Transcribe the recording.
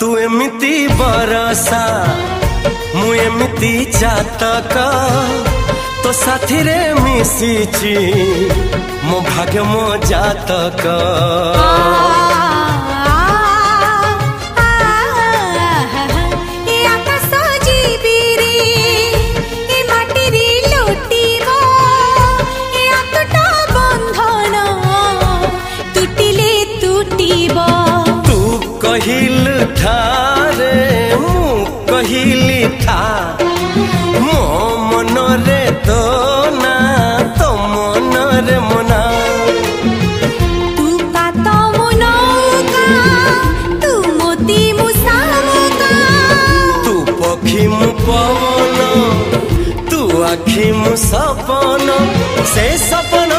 तू एमिति बरसा मु एमिति चातक तो साथी रे मिशिची मो भाग्य मो जातक। कहिल था रे मु कहिली था मो मन रे तो ना तो मन रे मना। तू का तो मुनौका तू मोती मुसामुका तू पखी मु पवन तू आखी मु सपन से सपन